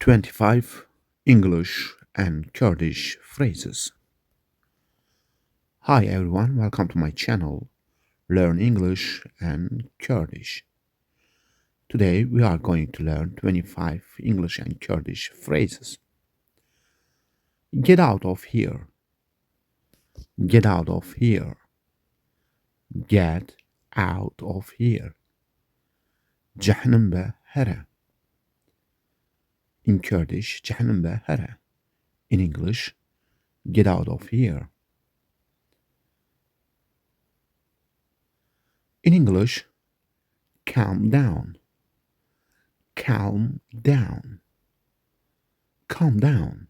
25 English and Kurdish phrases. Hi everyone, welcome to my channel, Learn English and Kurdish. Today we are going to learn 25 English and Kurdish phrases. Get out of here. Get out of here. Get out of here. جهنم به هره. In Kurdish, جهنم به هره. In English, get out of here. In English, calm down. Calm down. Calm down.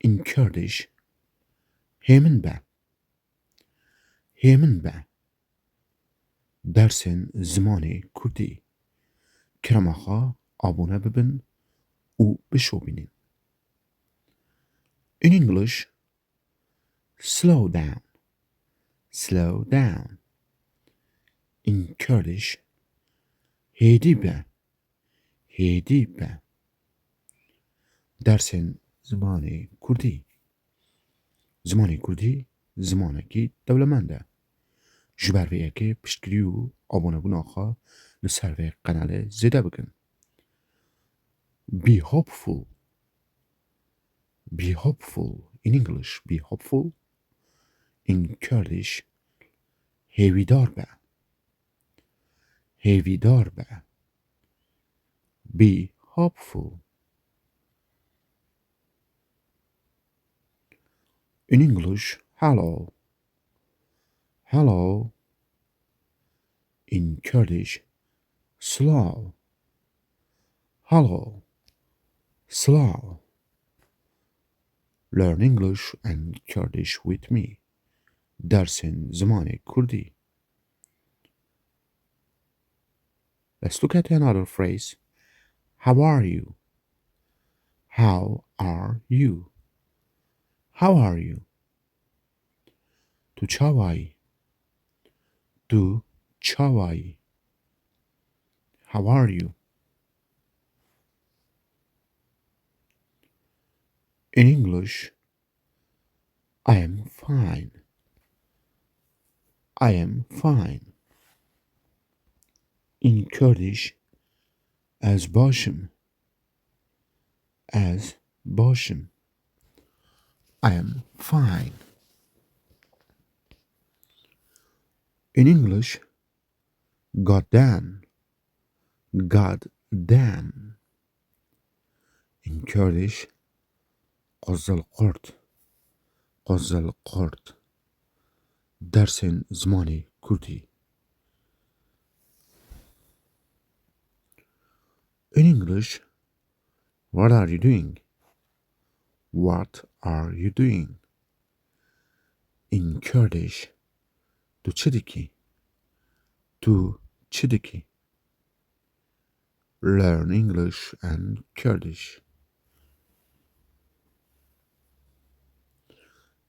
In Kurdish, hemen be. Hemen be. Dersên زمانی کردی. کرماخا abone bibin و bişobînin. In English, slow down. Slow down. In Kurdish, hêdî be. Hêdî be. Dersên zimanê kurdî. Zimanê kurdî zimanekî dewlemend e. Ji ber vê yekê piştgirî û abonebûna xwe li ser vê qenalê zêde bikin. Be hopeful. Be hopeful. In English, be hopeful. In Kurdish, hêvîdar be. Hêvîdar be. Be hopeful. In English, hello. Hello. In Kurdish, slow. Hello. Slow. Learn English and Kurdish with me. Dersên zimanê kurdî. Let's look at another phrase. How are you? How are you? How are you? Tu çawa î? Tu çawa î? How are you? In English, I am fine. I am fine. In Kurdish, az başım. Az başım. I am fine. In English, goddamn. Goddamn. In Kurdish, قزلقرد. قزلقرد. Dersên zimanê kurdî. In English, what are you doing? What are you doing? In Kurdish, tu çi dikî? Tu çi dikî? Learn English and Kurdish.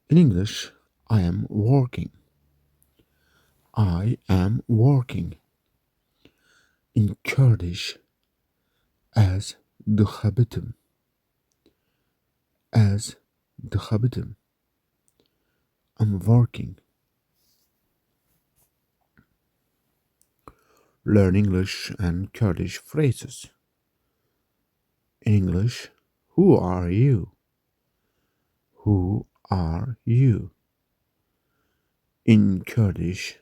In English, I am working. I am working. In Kurdish, az dixebitim. Az dixebitim. I'm working. Learn English and Kurdish phrases. In English, who are you? Who are you? In Kurdish,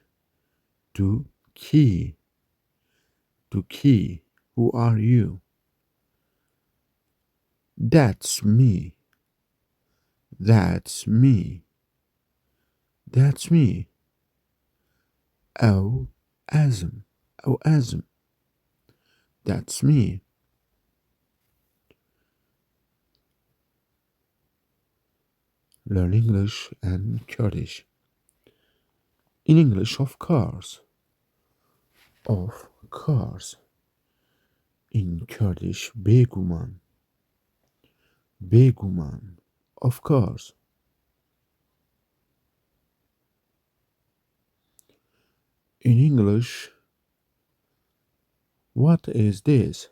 tu ki. Tu ki. Who are you? That's me. That's me. That's me. Oh, azm. Oh, azm. That's me. Learn English and Kurdish. In English, of course. Of course. In Kurdish, beguman. Beguman. Of course. In English, what is this?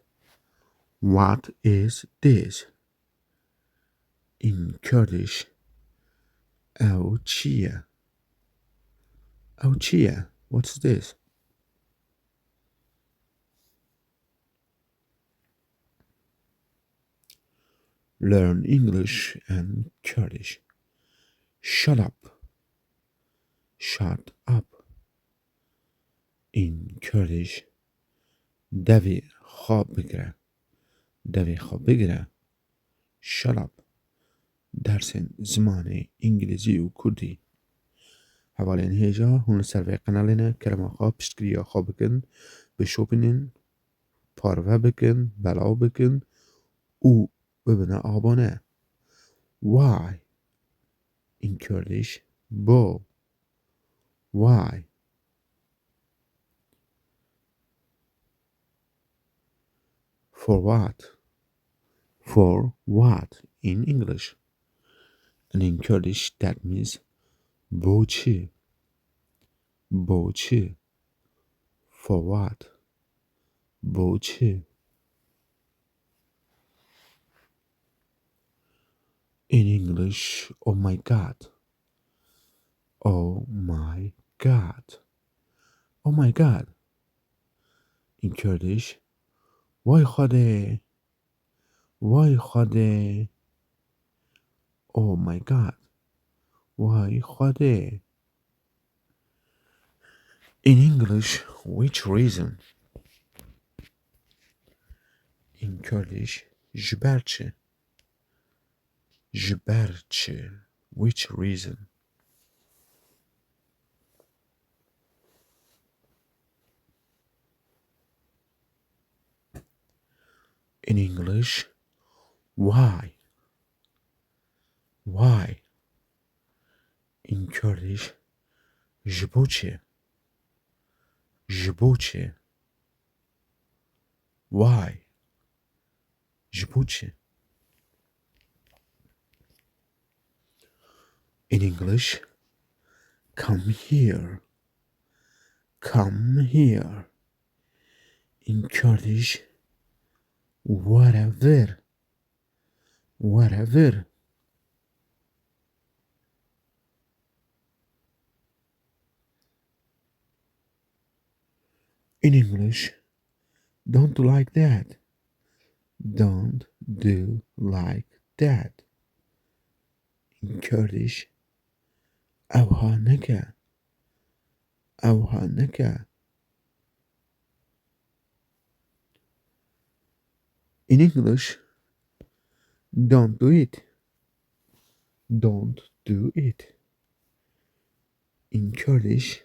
What is this? In Kurdish, ew çiye? Ew çiye? What's this? Learn English and Kurdish. Shut up. Shut up. In Kurdish, devê xwe bigire. Devê xwe bigire. Shut up. dersên zimanê, îngilîzî û kurdî. Hevalên hêja hûn li ser vê qenalê ne kerema xwe piştgiriya xwe bikin, bişopînin, parve bikin, belav bikin û bibine abone. Why? In Kurdish, bo. Why? For what? For what in English? And in Kurdish that means boçi. Boçi. For what? Boçi. In English, oh my God. Oh my God. Oh my God. In Kurdish, vay khode. Vay khode. Oh my God. Vay khode. In English, which reason? In Kurdish, jiberçi. Jiberçi. Which reason? In English, why? Why? In Kurdish, jiboçi. Jiboçi. Why? Jiboçi. In English, come here. Come here. In Kurdish, whatever. Whatever. In English, don't do like that. Don't do like that. In Kurdish, EWHA neke. EWHA neke. In English, don't do it. Don't do it. In Kurdish,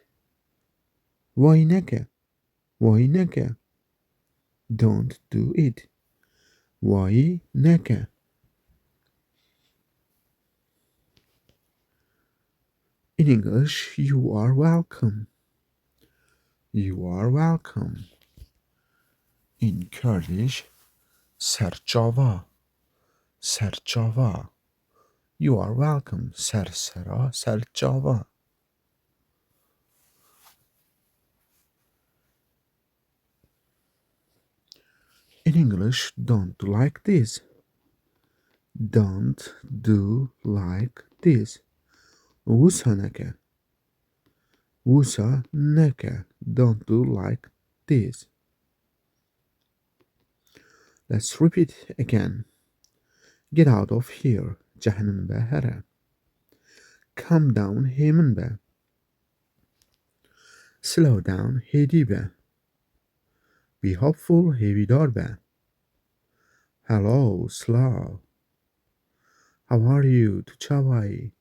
vay neke. Vay neke. Don't do it. Vay neke. In English, you are welcome. You are welcome. In Kurdish, serçava. Serçava. You are welcome. Sersera, serçava. In English, don't do like this. Don't do like this. Wusa neke. Wusa neke. Don't do like this. Let's repeat again. Get out of here. Jahannam be here. Come down hemen be. Slow down hey dibe. Be hopeful hey vidar be. Hello, Slav. How are you to Çawa?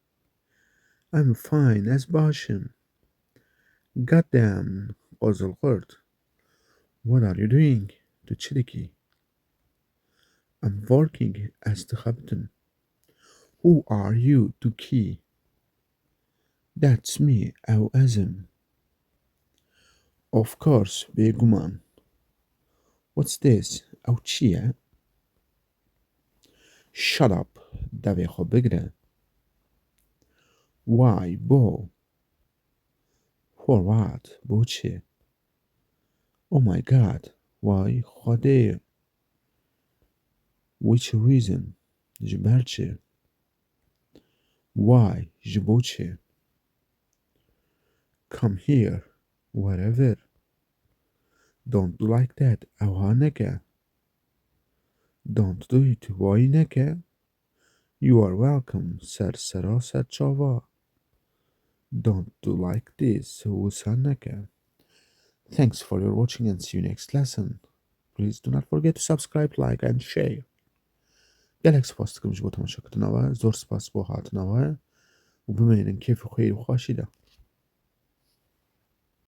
I'm fine as bashim. Goddamn, Ozulkurt. What are you doing to Chiriki? I'm working as the captain. Who are you to Key? That's me, Awazim. Of course, Beguman. What's this? Awchia? Shut up, Davê xwe bigire. Why, bo? For what? Boçi. Oh my God, why, khode? Which reason? ji ber çi? Why? ji bo çi? Come here. Wherever. Don't do like that. EWHA neke. Don't do it. Why neke? You are welcome. Ser sera ser çawa. Don't do like this. Wisa neke. Thanks for your watching and see you next lesson. Please do not forget to subscribe, like and share. gelek spas dikim ji bo temaşakirinەوە زۆر سپاس بۆ هاتنەوە و بمێنن کێف و خێر و خۆشیدا